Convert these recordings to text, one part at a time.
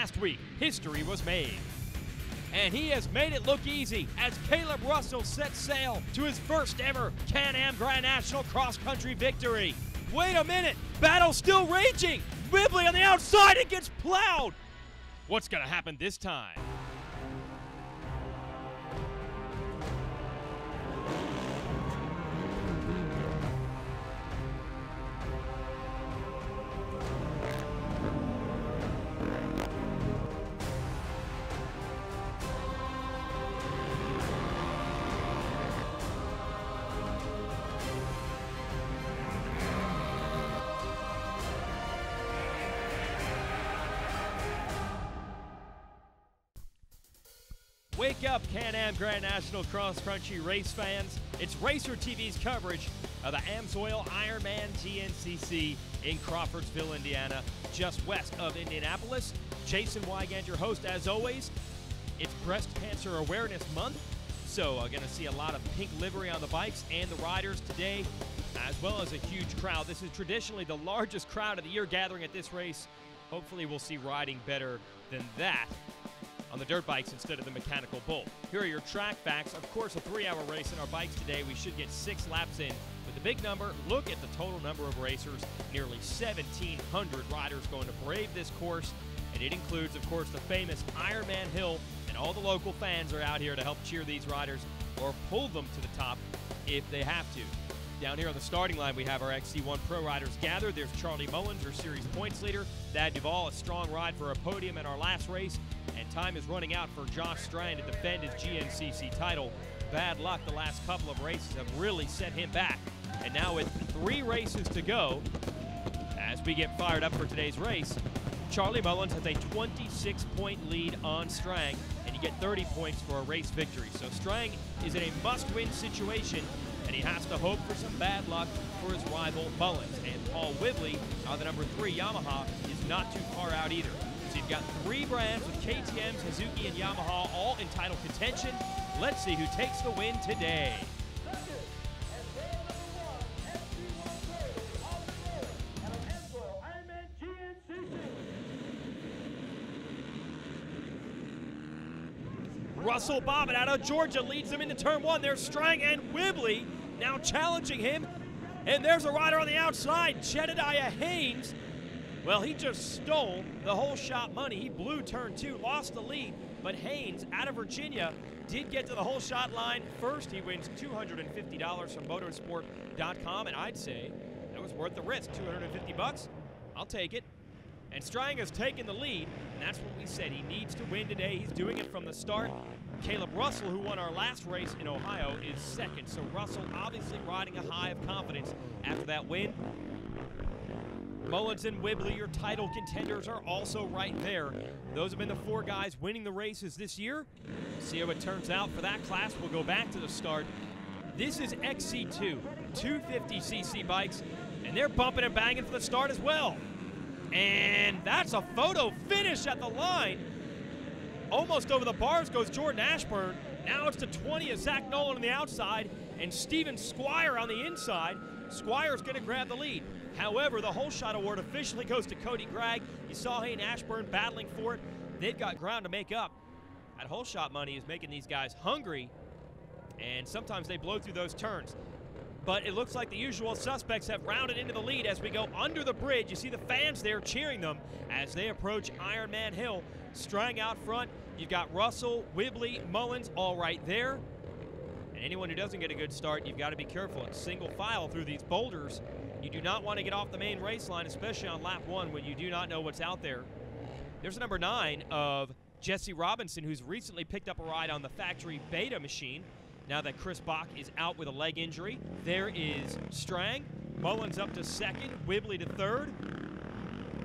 Last week, history was made. And he has made it look easy as Caleb Russell sets sail to his first ever Can-Am Grand National Cross Country victory. Wait a minute, battle's still raging. Whibley on the outside, it gets plowed. What's gonna happen this time? Wake up, Can-Am Grand National Cross Country race fans. It's Racer TV's coverage of the AMSOIL Ironman GNCC in Crawfordsville, Indiana, just west of Indianapolis. Jason Wygant, your host, as always. It's Breast Cancer Awareness Month, so going to see a lot of pink livery on the bikes and the riders today, as well as a huge crowd. This is traditionally the largest crowd of the year gathering at this race. Hopefully we'll see riding better than that on the dirt bikes instead of the mechanical bull. Here are your track facts. Of course, a 3-hour race in our bikes today. We should get 6 laps in. With the big number, look at the total number of racers. Nearly 1,700 riders going to brave this course. And it includes, of course, the famous Ironman Hill. And all the local fans are out here to help cheer these riders or pull them to the top if they have to. Down here on the starting line, we have our XC1 Pro riders gathered. There's Charlie Mullins, our series points leader. Thad Duvall, a strong ride for a podium in our last race. And time is running out for Josh Strang to defend his GNCC title. Bad luck, the last couple of races have really set him back. And now with 3 races to go, as we get fired up for today's race, Charlie Mullins has a 26-point lead on Strang, and you get 30 points for a race victory. So Strang is in a must-win situation, and he has to hope for some bad luck for his rival Mullins. And Paul Whibley, on the number 3 Yamaha, is not too far out either. So you've got 3 brands with KTM, Suzuki, and Yamaha all in title contention. Let's see who takes the win today. Russell Bobbitt out of Georgia leads them into turn 1. There's Strang and Whibley now challenging him. And there's a rider on the outside, Jedediah Haynes. Well, he just stole the Holeshot money. He blew turn 2, lost the lead, but Haynes out of Virginia did get to the Holeshot line first. He wins $250 from motorsport.com, and I'd say that was worth the risk. 250 bucks, I'll take it. And Strang has taken the lead, and that's what we said. He needs to win today. He's doing it from the start. Caleb Russell, who won our last race in Ohio, is second. So Russell obviously riding a high of confidence after that win. Mullins and Whibley, your title contenders, are also right there. Those have been the 4 guys winning the races this year. See how it turns out for that class. We'll go back to the start. This is XC2, 250cc bikes, and they're bumping and banging for the start as well. And that's a photo finish at the line. Almost over the bars goes Jordan Ashburn. Now it's to 20 of Zach Nolan on the outside and Steven Squire on the inside. Squire's going to grab the lead. However, the Holeshot award officially goes to Cody Gregg. You saw Hayden Ashburn battling for it. They've got ground to make up. That Holeshot money is making these guys hungry, and sometimes they blow through those turns. But it looks like the usual suspects have rounded into the lead as we go under the bridge. You see the fans there cheering them as they approach Ironman Hill. Strang out front. You've got Russell, Whibley, Mullins all right there. And anyone who doesn't get a good start, you've got to be careful. It's single file through these boulders. You do not want to get off the main race line, especially on lap 1 when you do not know what's out there. There's number 9 of Jesse Robinson, who's recently picked up a ride on the factory beta machine. Now that Chris Bach is out with a leg injury. There is Strang. Mullins up to 2nd. Whibley to 3rd.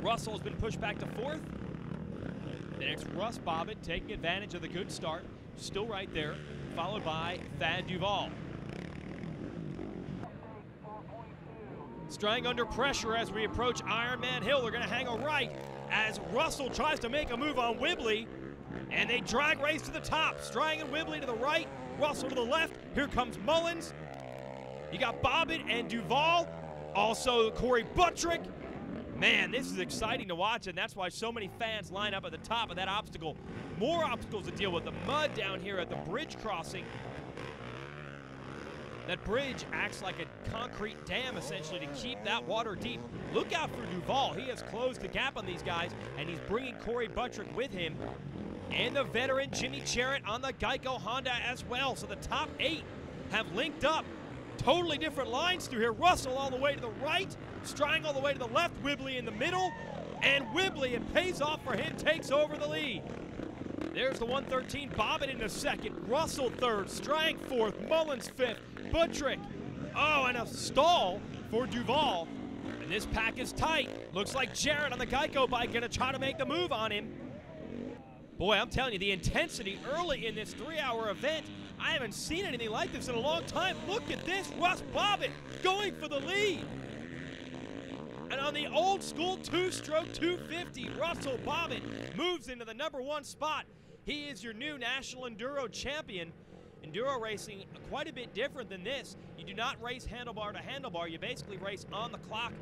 Russell's been pushed back to 4th. The next, Russ Bobbitt taking advantage of the good start. Still right there. Followed by Thad Duvall. Strang under pressure as we approach Ironman Hill. They're going to hang a right as Russell tries to make a move on Whibley. And they drag race to the top. Strang and Whibley to the right. Russell to the left. Here comes Mullins. You got Bobbitt and Duvall. Also Corey Buttrick. Man, this is exciting to watch, and that's why so many fans line up at the top of that obstacle. More obstacles to deal with. The mud down here at the bridge crossing. That bridge acts like a concrete dam, essentially, to keep that water deep. Look out for Duval. He has closed the gap on these guys, and he's bringing Corey Buttrick with him. And the veteran Jimmy Jarrett on the Geico Honda as well. So the top 8 have linked up. Totally different lines through here. Russell all the way to the right, Strang all the way to the left, Whibley in the middle, and Whibley, it pays off for him, takes over the lead. There's the 113, Bobbitt in the second, Russell third, Strang fourth, Mullins fifth, Buttrick. Oh, and a stall for Duval. And this pack is tight. Looks like Jarrett on the Geico bike gonna try to make the move on him. Boy, I'm telling you, the intensity early in this 3-hour event, I haven't seen anything like this in a long time. Look at this, Russ Bobbitt going for the lead. And on the old school 2-stroke 250, Russell Bobbitt moves into the #1 spot. He is your new National Enduro champion. Enduro racing, quite a bit different than this. You do not race handlebar to handlebar. You basically race on the clock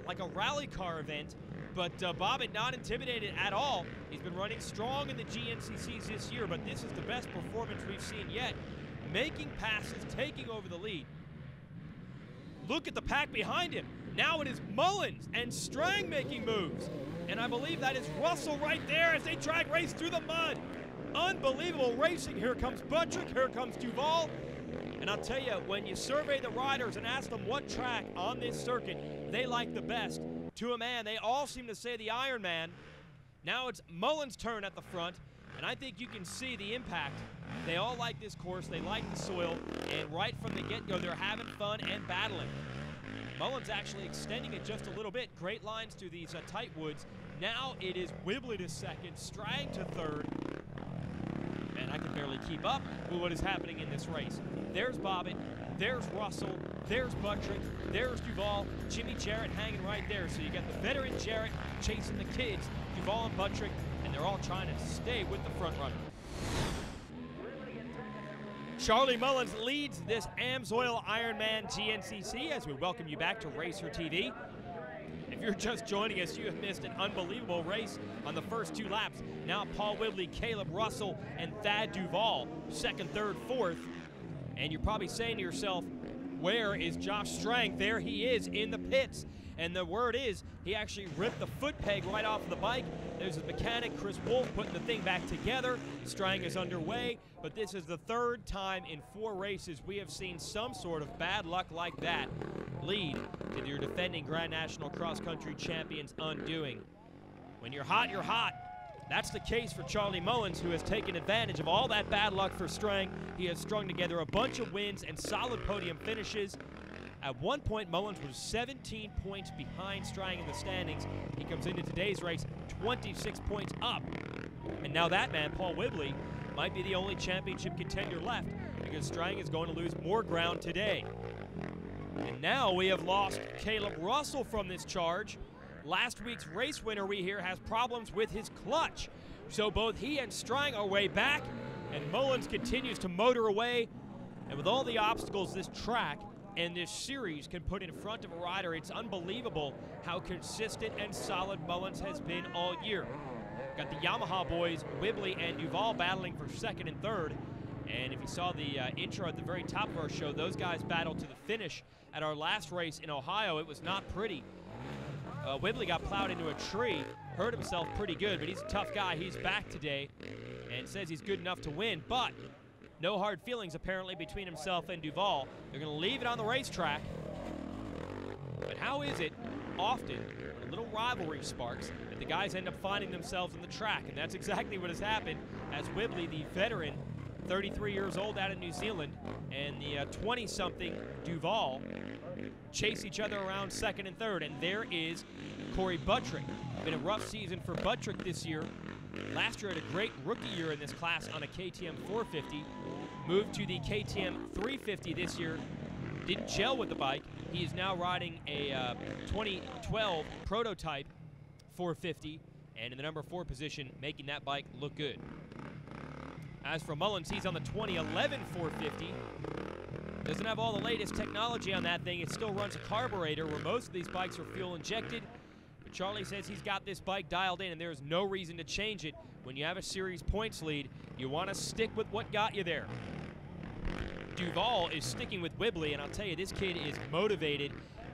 like a rally car event. But Bobbitt not intimidated at all. He's been running strong in the GNCCs this year, but this is the best performance we've seen yet. Making passes, taking over the lead. Look at the pack behind him. Now it is Mullins and Strang making moves. And I believe that is Russell right there as they drag race through the mud. Unbelievable racing. Here comes Buttrick, here comes Duval. And I'll tell you, when you survey the riders and ask them what track on this circuit they like the best, to a man, they all seem to say the Ironman. Now it's Mullins' turn at the front, and I think you can see the impact. They all like this course, they like the soil, and right from the get-go, they're having fun and battling. Mullins actually extending it just a little bit. Great lines through these tight woods. Now it is Whibley to second, Strang to third, and I can barely keep up with what is happening in this race. There's Bobbitt, there's Russell, there's Buttrick, there's Duval, Jimmy Jarrett hanging right there. So you got the veteran Jarrett chasing the kids, Duval and Buttrick, and they're all trying to stay with the front runner. Charlie Mullins leads this AMSOIL Ironman GNCC as we welcome you back to Racer TV. If you're just joining us, you have missed an unbelievable race on the first 2 laps. Now Paul Whibley, Caleb Russell, and Thad Duval, second, third, fourth. And you're probably saying to yourself, where is Josh Strang? There he is in the pits. And the word is, he actually ripped the foot peg right off of the bike. There's his mechanic, Chris Wolf, putting the thing back together. Strang is underway, but this is the 3rd time in 4 races we have seen some sort of bad luck like that lead to your defending Grand National Cross Country champions undoing. When you're hot, you're hot. That's the case for Charlie Mullins, who has taken advantage of all that bad luck for Strang. He has strung together a bunch of wins and solid podium finishes. At one point, Mullins was 17 points behind Strang in the standings. He comes into today's race 26 points up. And now that man, Paul Whibley, might be the only championship contender left because Strang is going to lose more ground today. And now we have lost Caleb Russell from this charge. Last week's race winner, we hear, has problems with his clutch. So both he and Strang are way back, and Mullins continues to motor away. And with all the obstacles this track and this series can put in front of a rider, it's unbelievable how consistent and solid Mullins has been all year. Got the Yamaha boys, Whibley and Duval, battling for second and third. And if you saw the intro at the very top of our show, those guys battled to the finish at our last race in Ohio. It was not pretty. Whibley got plowed into a tree, hurt himself pretty good, but he's a tough guy. He's back today and says he's good enough to win, but no hard feelings apparently between himself and Duval. They're going to leave it on the racetrack. But how is it often a little rivalry sparks that the guys end up finding themselves in the track? And that's exactly what has happened as Whibley, the veteran, 33 years old out of New Zealand, and the 20-something Duval chase each other around second and third. And there is Corey Buttrick. Been a rough season for Buttrick this year. Last year had a great rookie year in this class on a KTM 450. Moved to the KTM 350 this year. Didn't gel with the bike. He is now riding a 2012 prototype 450 and in the number 4 position, making that bike look good. As for Mullins, he's on the 2011 450. Doesn't have all the latest technology on that thing. It still runs a carburetor where most of these bikes are fuel injected. But Charlie says he's got this bike dialed in, and there's no reason to change it. When you have a series points lead, you want to stick with what got you there. Duval is sticking with Whibley, and I'll tell you, this kid is motivated.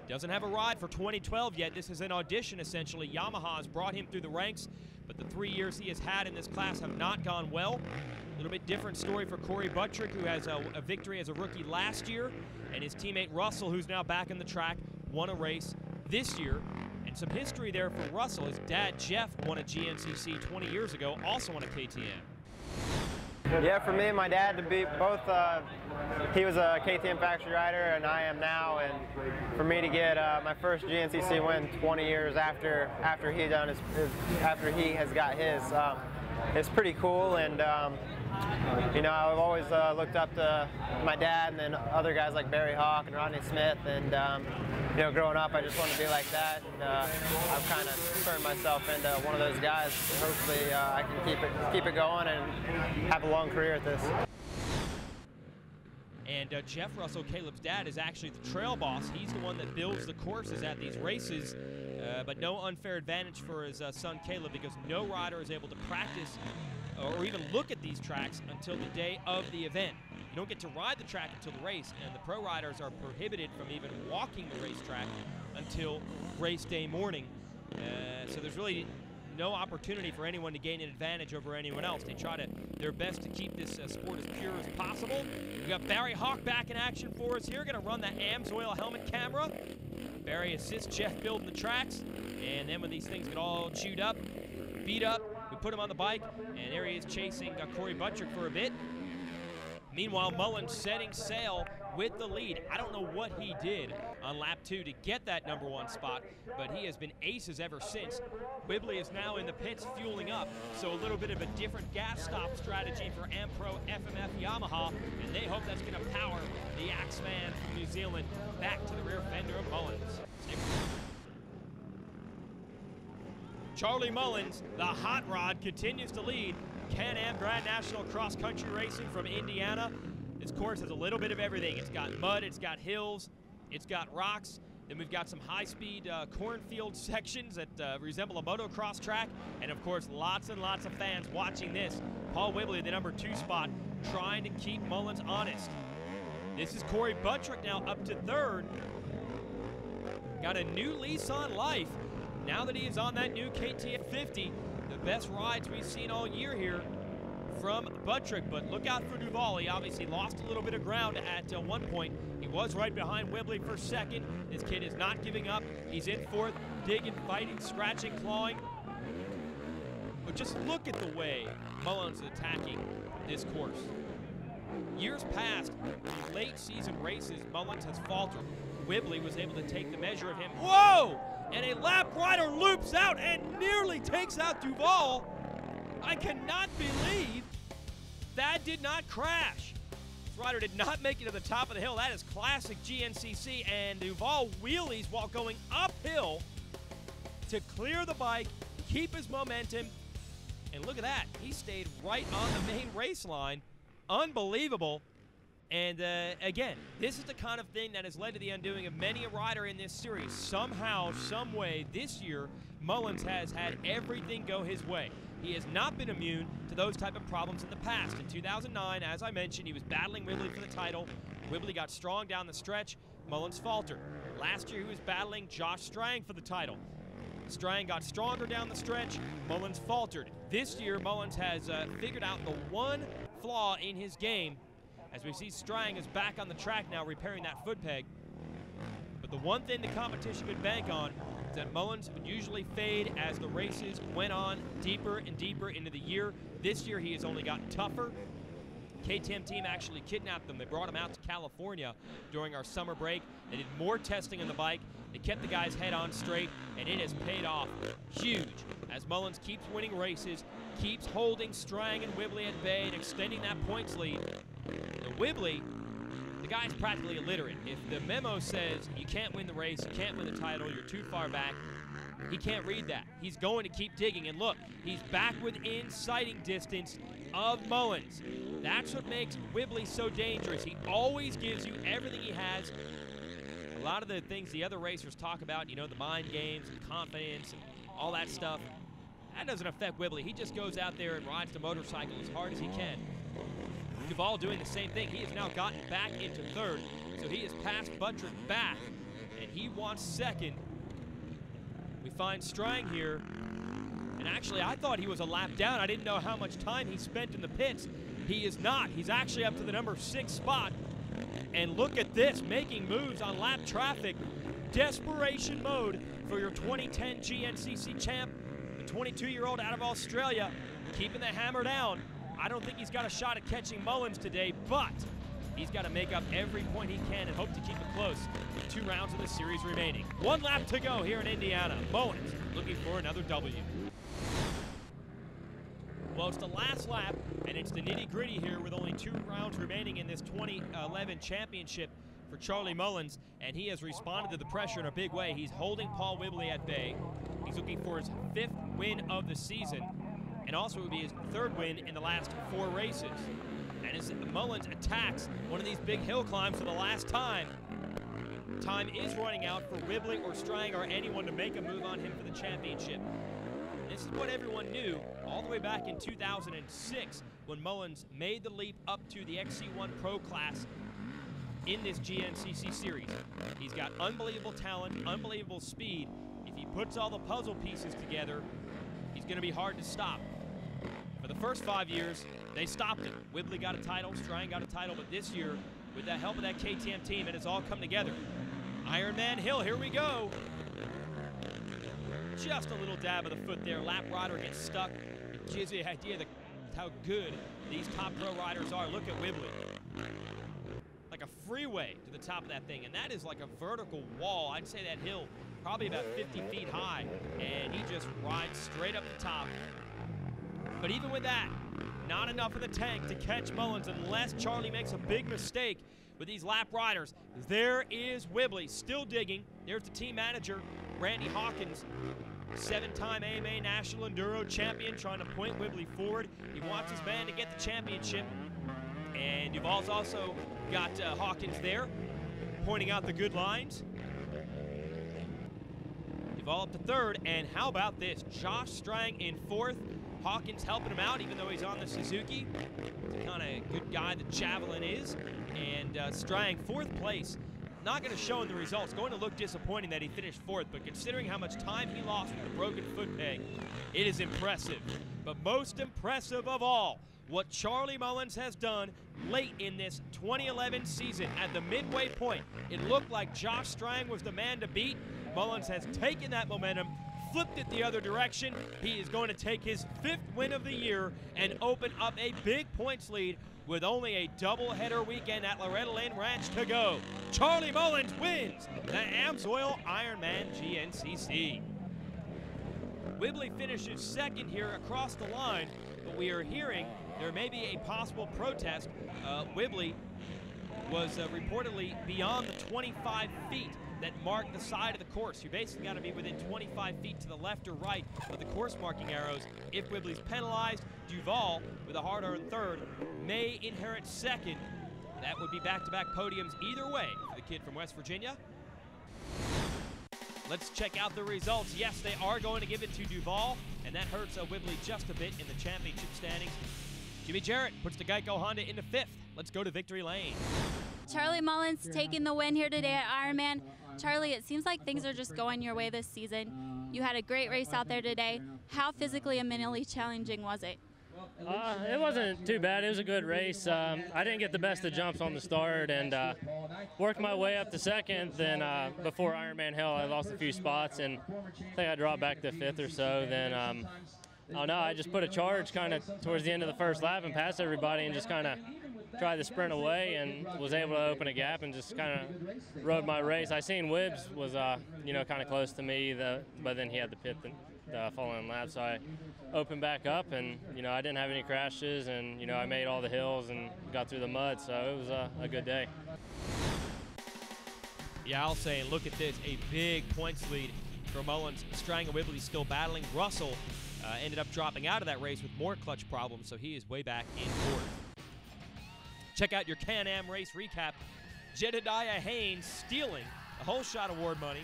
Doesn't have a ride for 2012 yet. This is an audition, essentially. Yamaha has brought him through the ranks, but the 3 years he has had in this class have not gone well. A little bit different story for Corey Buttrick, who has a victory as a rookie last year, and his teammate Russell, who's now back in the track, won a race this year. And some history there for Russell. His dad, Jeff, won a GNCC 20 years ago, also on a KTM. Yeah, for me and my dad to be both, he was a KTM factory rider and I am now, and for me to get my first GNCC win 20 years after he has got his, it's pretty cool. And you know, I've always looked up to my dad and then other guys like Barry Hawk and Rodney Smith, and you know, growing up I just wanted to be like that, and I've kind of turned myself into one of those guys. Hopefully I can keep it going and have a long career at this. And Jeff Russell, Caleb's dad, is actually the trail boss. He's the one that builds the courses at these races, but no unfair advantage for his son Caleb, because no rider is able to practice or even look at these tracks until the day of the event. You don't get to ride the track until the race, and the pro riders are prohibited from even walking the racetrack until race day morning. So there's really no opportunity for anyone to gain an advantage over anyone else. They try their best to keep this sport as pure as possible. We've got Barry Hawk back in action for us here. Going to run the AMSOIL helmet camera. Barry assists Jeff building the tracks, and then when these things get all chewed up, beat up, we put him on the bike, and there he is chasing Corey Buttrick for a bit. Meanwhile, Mullins setting sail with the lead. I don't know what he did on lap 2 to get that #1 spot, but he has been aces ever since. Whibley is now in the pits fueling up, so a little bit of a different gas stop strategy for Ampro FMF Yamaha, and they hope that's going to power the Axeman from New Zealand back to the rear fender of Mullins. Charlie Mullins, the hot rod, continues to lead Can-Am Grand National Cross Country Racing from Indiana. This course has a little bit of everything. It's got mud, it's got hills, it's got rocks. Then we've got some high-speed cornfield sections that resemble a motocross track. And of course, lots and lots of fans watching this. Paul Whibley, the #2 spot, trying to keep Mullins honest. This is Corey Buttrick now up to 3rd. Got a new lease on life now that he is on that new KTM 50. The best rides we've seen all year here from Buttrick, but look out for Duval. He obviously lost a little bit of ground at one point. He was right behind Whibley for 2nd. This kid is not giving up. He's in 4th, digging, fighting, scratching, clawing. But just look at the way Mullins is attacking this course. Years past, in late season races, Mullins has faltered. Whibley was able to take the measure of him. Whoa! And a lap rider loops out and nearly takes out Duval. I cannot believe that did not crash. This rider did not make it to the top of the hill. That is classic GNCC, and Duval wheelies while going uphill to clear the bike, keep his momentum, and look at that. He stayed right on the main race line. Unbelievable. And again, this is the kind of thing that has led to the undoing of many a rider in this series. Somehow, some way, this year, Mullins has had everything go his way. He has not been immune to those type of problems in the past. In 2009, as I mentioned, he was battling Whibley for the title. Whibley got strong down the stretch. Mullins faltered. Last year, he was battling Josh Strang for the title. Strang got stronger down the stretch. Mullins faltered. This year, Mullins has figured out the one flaw in his game. As we see, Strang is back on the track now, repairing that foot peg. But the one thing the competition could bank on is that Mullins would usually fade as the races went on deeper and deeper into the year. This year, he has only gotten tougher. KTM team actually kidnapped them. They brought him out to California during our summer break. They did more testing on the bike. They kept the guy's head on straight, and it has paid off huge as Mullins keeps winning races, keeps holding Strang and Whibley at bay and extending that points lead. Now, Whibley, the guy's practically illiterate. If the memo says you can't win the race, you can't win the title, you're too far back, he can't read that. He's going to keep digging, and look, he's back within sighting distance of Mullins. That's what makes Whibley so dangerous. He always gives you everything he has. A lot of the things the other racers talk about, you know, the mind games and confidence and all that stuff. That doesn't affect Whibley. He just goes out there and rides the motorcycle as hard as he can. Duval doing the same thing. He has now gotten back into third, so he has passed Buttrick back, and he wants second. We find Strang here, and actually I thought he was a lap down. I didn't know how much time he spent in the pits. He is not. He's actually up to the number 6 spot. And look at this, making moves on lap traffic. Desperation mode for your 2010 GNCC champ, the 22-year-old out of Australia, keeping the hammer down. I don't think he's got a shot at catching Mullins today, but he's got to make up every point he can and hope to keep it close with 2 rounds of the series remaining. 1 lap to go here in Indiana. Mullins looking for another W. Well, it's the last lap, and it's the nitty-gritty here with only 2 rounds remaining in this 2011 championship for Charlie Mullins, and he has responded to the pressure in a big way. He's holding Paul Whibley at bay. He's looking for his 5th win of the season, and also it would be his 3rd win in the last 4 races. And as Mullins attacks one of these big hill climbs for the last time, time is running out for Whibley or Strang or anyone to make a move on him for the championship. This is what everyone knew all the way back in 2006 when Mullins made the leap up to the XC1 Pro class in this GNCC series. He's got unbelievable talent, unbelievable speed. If he puts all the puzzle pieces together, he's going to be hard to stop. For the first 5 years, they stopped him. Whibley got a title, Strang got a title, but this year, with the help of that KTM team, it has all come together. Ironman Hill, here we go. Just a little dab of the foot there. Lap rider gets stuck. It gives you the idea of how good these top pro riders are. Look at Whibley. Like a freeway to the top of that thing, and that is like a vertical wall. I'd say that hill probably about 50 feet high, and he just rides straight up the top. But even with that, not enough in the tank to catch Mullins unless Charlie makes a big mistake with these lap riders. There is Whibley still digging. There's the team manager, Randy Hawkins, 7-time AMA National Enduro champion, trying to point Whibley forward. He wants his man to get the championship. And Duval's also got Hawkins there, pointing out the good lines. Duval up to 3rd, and how about this? Josh Strang in 4th. Hawkins helping him out, even though he's on the Suzuki. He's the kind of good guy that Javelin is. And Strang, 4th place. Not going to show in the results. Going to look disappointing that he finished 4th, but considering how much time he lost with the broken foot peg, it is impressive. But most impressive of all, what Charlie Mullins has done late in this 2011 season. At the midway point, it looked like Josh Strang was the man to beat. Mullins has taken that momentum, flipped it the other direction. He is going to take his 5th win of the year and open up a big points lead with only a doubleheader weekend at Loretta Lynn Ranch to go. Charlie Mullins wins the AMSOIL Ironman GNCC. Whibley finishes 2nd here across the line, but we are hearing there may be a possible protest. Whibley was reportedly beyond the 25 feet that marked the side of the course. You basically got to be within 25 feet to the left or right of the course marking arrows. If Whibley's penalized, Duval, with a hard-earned 3rd, may inherit 2nd. That would be back-to-back podiums either way for the kid from West Virginia. Let's check out the results. Yes, they are going to give it to Duval, and that hurts Whibley just a bit in the championship standings. Jimmy Jarrett puts the Geico Honda into 5th. Let's go to victory lane. Charlie Mullins taking the win here today at Ironman. Charlie, it seems like things are just going your way this season. You had a great race out there today. How physically and mentally challenging was it? It wasn't too bad. It was a good race. I didn't get the best of jumps on the start and worked my way up to 2nd. Then before Ironman Hill, I lost a few spots, and I think I dropped back to 5th or so. Then I don't know, I just put a charge kind of towards the end of the 1st lap and passed everybody and just kind of tried to sprint away and was able to open a gap and just kind of rode my race. I seen Wibbs was, kind of close to me, but then he had to pit the following lap, so I opened back up and, I didn't have any crashes and, I made all the hills and got through the mud, so it was a good day. Yeah, I'll say, and look at this, a big points lead for Mullins. Strang and Whibley still battling. Russell ended up dropping out of that race with more clutch problems, so he is way back in 4th. Check out your Can-Am race recap. Jedediah Haynes stealing the Holeshot award money.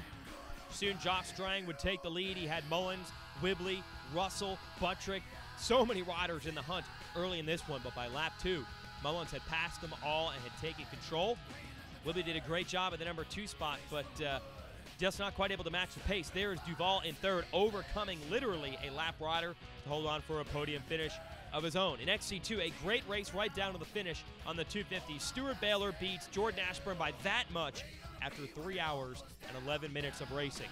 Soon Josh Strang would take the lead. He had Mullins, Whibley, Russell, Buttrick, so many riders in the hunt early in this one, but by lap 2, Mullins had passed them all and had taken control. Whibley did a great job at the number 2 spot, but just not quite able to match the pace. There is Duval in third, overcoming literally a lap rider to hold on for a podium finish of his own. In XC2, a great race right down to the finish on the 250. Stuart Baylor beats Jordan Ashburn by that much after 3 hours and 11 minutes of racing.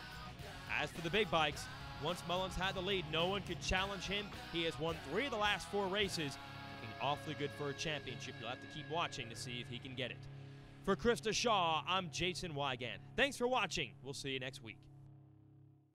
As for the big bikes, once Mullins had the lead, no one could challenge him. He has won 3 of the last 4 races, looking awfully good for a championship. You'll have to keep watching to see if he can get it. For Krista Shaw, I'm Jason Wygant. Thanks for watching. We'll see you next week.